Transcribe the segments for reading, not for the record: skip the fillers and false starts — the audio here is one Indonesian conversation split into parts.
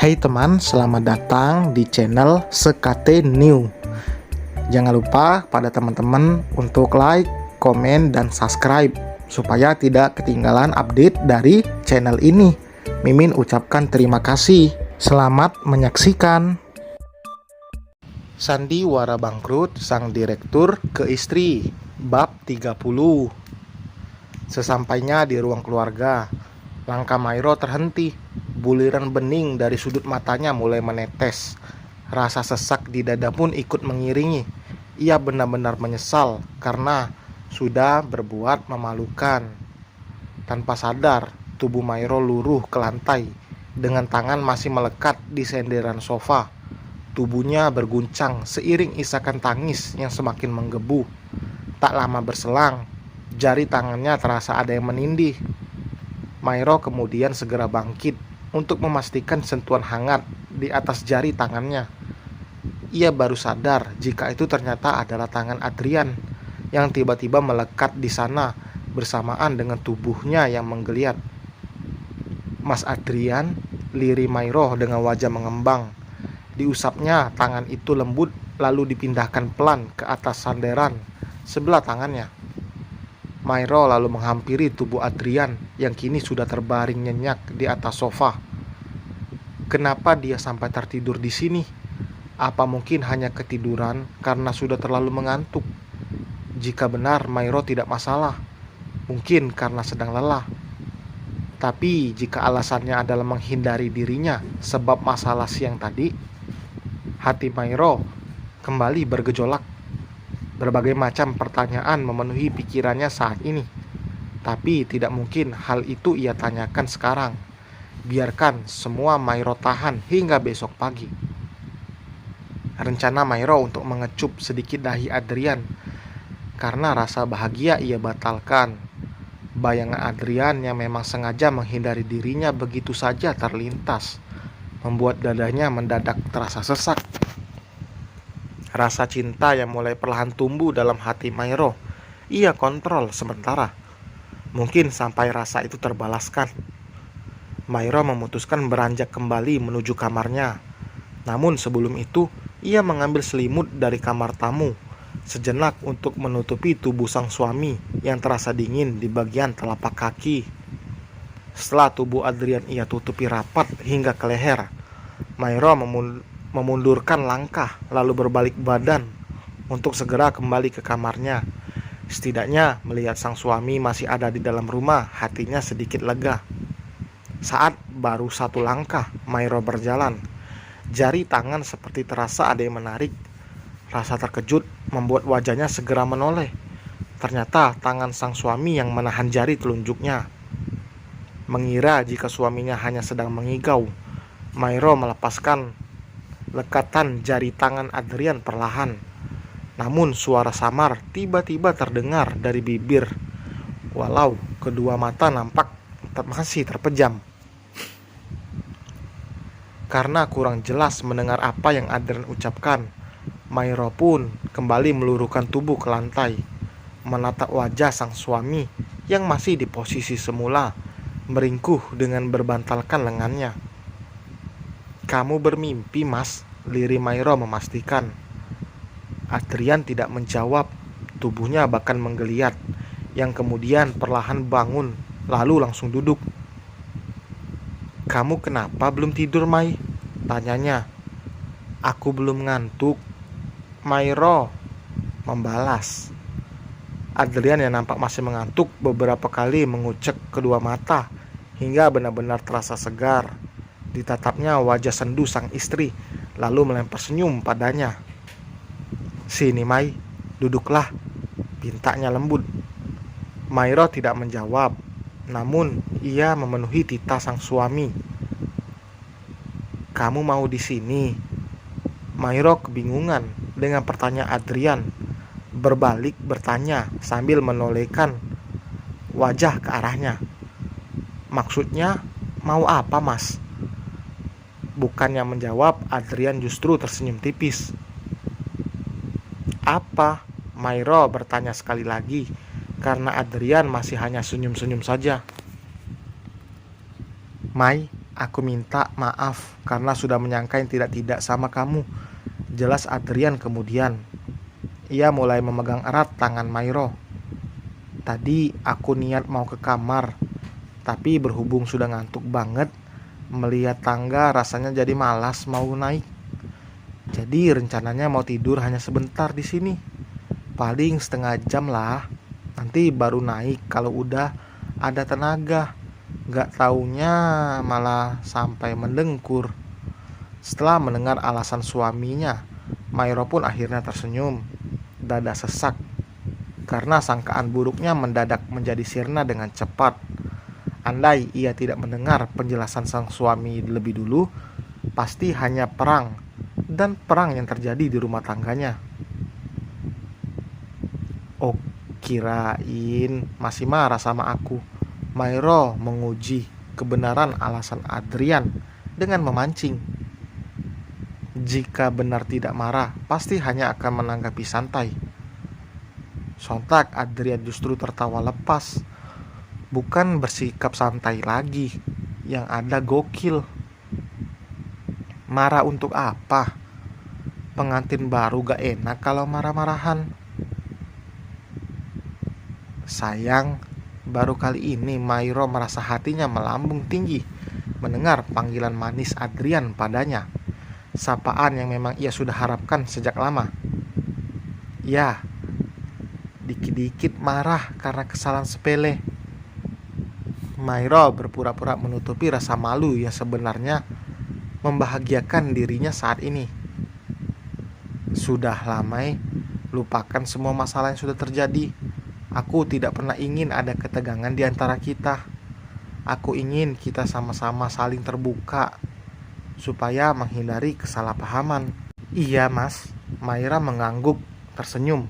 Hai teman, selamat datang di channel Sekate New. Jangan lupa pada teman-teman untuk like, komen, dan subscribe supaya tidak ketinggalan update dari channel ini. Mimin ucapkan terima kasih. Selamat menyaksikan. Sandiwara bangkrut sang direktur ke istri. Bab 30. Sesampainya di ruang keluarga, langkah Mairo terhenti. Buliran bening dari sudut matanya mulai menetes. Rasa sesak di dada pun ikut mengiringi. Ia benar-benar menyesal karena sudah berbuat memalukan. Tanpa sadar, tubuh Mairo luruh ke lantai dengan tangan masih melekat di senderan sofa. Tubuhnya berguncang seiring isakan tangis yang semakin menggebu. Tak lama berselang, jari tangannya terasa ada yang menindih. Mairo kemudian segera bangkit untuk memastikan sentuhan hangat di atas jari tangannya. Ia baru sadar jika itu ternyata adalah tangan Adrian yang tiba-tiba melekat di sana bersamaan dengan tubuhnya yang menggeliat. "Mas Adrian," lirih Mairo dengan wajah mengembang. Diusapnya tangan itu lembut lalu dipindahkan pelan ke atas sandaran sebelah tangannya. Mairo lalu menghampiri tubuh Adrian yang kini sudah terbaring nyenyak di atas sofa. Kenapa dia sampai tertidur di sini? Apa mungkin hanya ketiduran karena sudah terlalu mengantuk? Jika benar Mairo tidak masalah, mungkin karena sedang lelah. Tapi jika alasannya adalah menghindari dirinya sebab masalah siang tadi, hati Mairo kembali bergejolak. Berbagai macam pertanyaan memenuhi pikirannya saat ini. Tapi tidak mungkin hal itu ia tanyakan sekarang. Biarkan semua Mairo tahan hingga besok pagi. Rencana Mairo untuk mengecup sedikit dahi Adrian karena rasa bahagia ia batalkan. Bayangan Adrian yang memang sengaja menghindari dirinya begitu saja terlintas, membuat dadanya mendadak terasa sesak. Rasa cinta yang mulai perlahan tumbuh dalam hati Mairo, ia kontrol sementara. Mungkin sampai rasa itu terbalaskan. Mairo memutuskan beranjak kembali menuju kamarnya. Namun sebelum itu, ia mengambil selimut dari kamar tamu sejenak untuk menutupi tubuh sang suami yang terasa dingin di bagian telapak kaki. Setelah tubuh Adrian ia tutupi rapat hingga ke leher, Mairo memundurkan langkah lalu berbalik badan untuk segera kembali ke kamarnya. Setidaknya melihat sang suami masih ada di dalam rumah, hatinya sedikit lega. Saat baru satu langkah Mairo berjalan, jari tangan seperti terasa ada yang menarik. Rasa terkejut membuat wajahnya segera menoleh. Ternyata tangan sang suami yang menahan jari telunjuknya. Mengira jika suaminya hanya sedang mengigau, Mairo melepaskan lekatan jari tangan Adrian perlahan. Namun suara samar tiba-tiba terdengar dari bibir, walau kedua mata nampak masih terpejam. Karena kurang jelas mendengar apa yang Adrian ucapkan, Mairo pun kembali meluruhkan tubuh ke lantai, menatap wajah sang suami yang masih di posisi semula, meringkuh dengan berbantalkan lengannya. "Kamu bermimpi, Mas," lirih Mairo memastikan. Adrian tidak menjawab, tubuhnya bahkan menggeliat, yang kemudian perlahan bangun, lalu langsung duduk. "Kamu kenapa belum tidur, Mai?" tanyanya. "Aku belum ngantuk," Mairo membalas. Adrian yang nampak masih mengantuk beberapa kali mengucek kedua mata hingga benar-benar terasa segar. Ditatapnya wajah sendu sang istri, lalu melempar senyum padanya. "Sini, Mai, duduklah," pintanya lembut. Mairo tidak menjawab, namun ia memenuhi titah sang suami. "Kamu mau di sini?" Mairo kebingungan dengan pertanyaan Adrian, berbalik bertanya sambil menolehkan wajah ke arahnya. "Maksudnya mau apa, Mas?" Bukannya menjawab, Adrian justru tersenyum tipis. "Apa?" Mairo bertanya sekali lagi, karena Adrian masih hanya senyum-senyum saja. "Mai, Aku minta maaf karena sudah menyangka yang tidak-tidak sama kamu. Jelas Adrian kemudian. Ia mulai memegang erat tangan Mairo. Tadi aku niat mau ke kamar, tapi berhubung sudah ngantuk banget, melihat tangga rasanya jadi malas mau naik. Jadi rencananya mau tidur hanya sebentar di sini. Paling setengah jam lah. Nanti baru naik kalau udah ada tenaga. Gak taunya malah sampai mendengkur. Setelah mendengar alasan suaminya, Mairo pun akhirnya tersenyum. Dada sesak karena sangkaan buruknya mendadak menjadi sirna dengan cepat. Andai ia tidak mendengar penjelasan sang suami lebih dulu, pasti hanya perang, dan perang yang terjadi di rumah tangganya. Oh, kirain masih marah sama aku. Mairo menguji kebenaran alasan Adrian dengan memancing. Jika benar tidak marah, pasti hanya akan menanggapi santai. Sontak Adrian justru tertawa lepas. Bukan bersikap santai lagi, yang ada gokil. Marah untuk apa? Pengantin baru gak enak kalau marah-marahan. Sayang, baru kali ini Mairo merasa hatinya melambung tinggi mendengar panggilan manis Adrian padanya. Sapaan yang memang ia sudah harapkan sejak lama. Ya, dikit-dikit marah karena kesalahan sepele. Mairo berpura-pura menutupi rasa malu yang sebenarnya membahagiakan dirinya saat ini. Sudah lama, lupakan semua masalah yang sudah terjadi. Aku tidak pernah ingin ada ketegangan di antara kita. Aku ingin kita sama-sama saling terbuka supaya menghindari kesalahpahaman. Iya mas, Maira mengangguk tersenyum.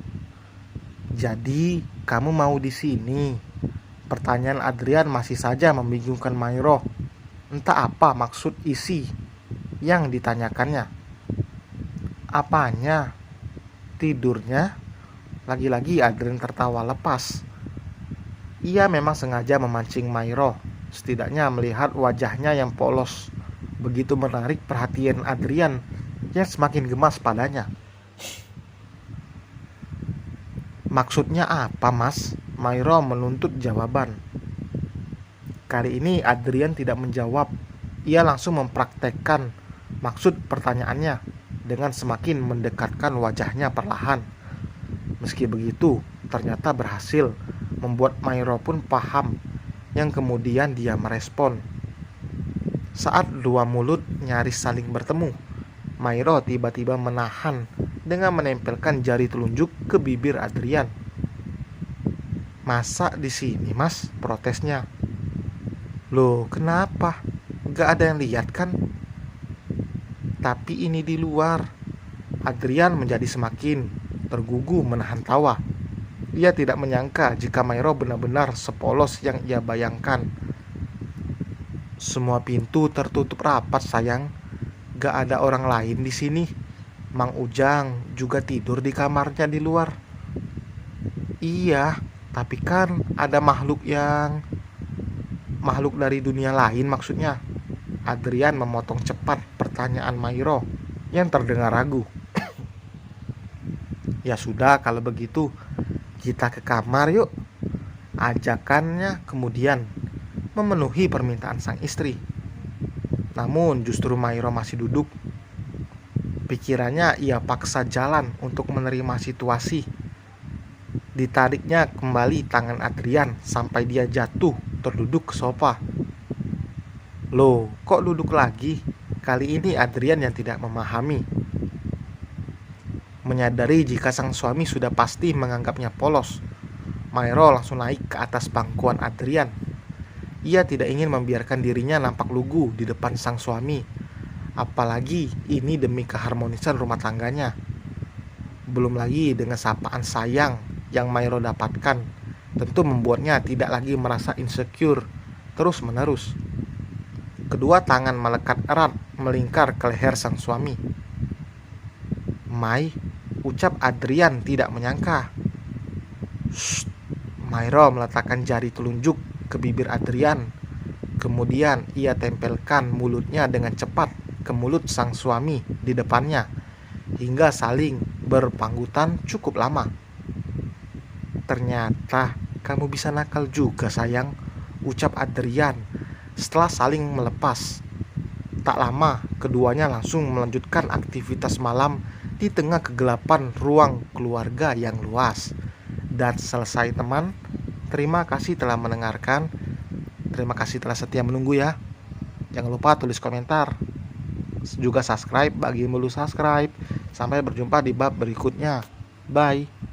Jadi kamu mau di sini? Pertanyaan Adrian masih saja membingungkan Mairo. Entah apa maksud isi yang ditanyakannya. Apanya? Tidurnya? Lagi-lagi Adrian tertawa lepas. Ia memang sengaja memancing Mairo, setidaknya melihat wajahnya yang polos begitu menarik perhatian Adrian yang semakin gemas padanya. Maksudnya apa mas? Mairo menuntut jawaban. Kali ini Adrian tidak menjawab. Ia langsung mempraktekkan maksud pertanyaannya dengan semakin mendekatkan wajahnya perlahan. Meski begitu, ternyata berhasil membuat Mairo pun paham, yang kemudian dia merespon. Saat dua mulut nyaris saling bertemu, Mairo tiba-tiba menahan dengan menempelkan jari telunjuk ke bibir Adrian. Masa di sini mas? Protesnya. Loh kenapa? Gak ada yang lihat kan? Tapi ini di luar. Adrian menjadi semakin tergugu menahan tawa. Ia tidak menyangka jika Mairo benar-benar sepolos yang ia bayangkan. Semua pintu tertutup rapat sayang. Gak ada orang lain di sini. Mang Ujang juga tidur di kamarnya di luar. Iya, tapi kan ada makhluk dari dunia lain maksudnya. Adrian memotong cepat pertanyaan Mairo yang terdengar ragu. Ya sudah kalau begitu, kita ke kamar yuk. Ajakannya kemudian memenuhi permintaan sang istri. Namun justru Mairo masih duduk. Pikirannya ia paksa jalan untuk menerima situasi. Ditariknya kembali tangan Adrian sampai dia jatuh terduduk ke sofa. Loh, kok duduk lagi? Kali ini Adrian yang tidak memahami. Menyadari jika sang suami sudah pasti menganggapnya polos, Mairo langsung naik ke atas pangkuan Adrian. Ia tidak ingin membiarkan dirinya nampak lugu di depan sang suami, apalagi ini demi keharmonisan rumah tangganya. Belum lagi dengan sapaan sayang yang Mairo dapatkan, tentu membuatnya tidak lagi merasa insecure terus-menerus. Kedua tangan melekat erat melingkar ke leher sang suami. Mai, ucap Adrian tidak menyangka. Shh, Mairo meletakkan jari telunjuk ke bibir Adrian. Kemudian ia tempelkan mulutnya dengan cepat ke mulut sang suami di depannya, hingga saling berpanggutan cukup lama. "Ternyata kamu bisa nakal juga sayang," ucap Adrian setelah saling melepas. Tak lama, keduanya langsung melanjutkan aktivitas malam di tengah kegelapan ruang keluarga yang luas. Dan selesai teman, terima kasih telah mendengarkan. Terima kasih telah setia menunggu ya. Jangan lupa tulis komentar. Juga subscribe bagi yang belum subscribe. Sampai berjumpa di bab berikutnya. Bye.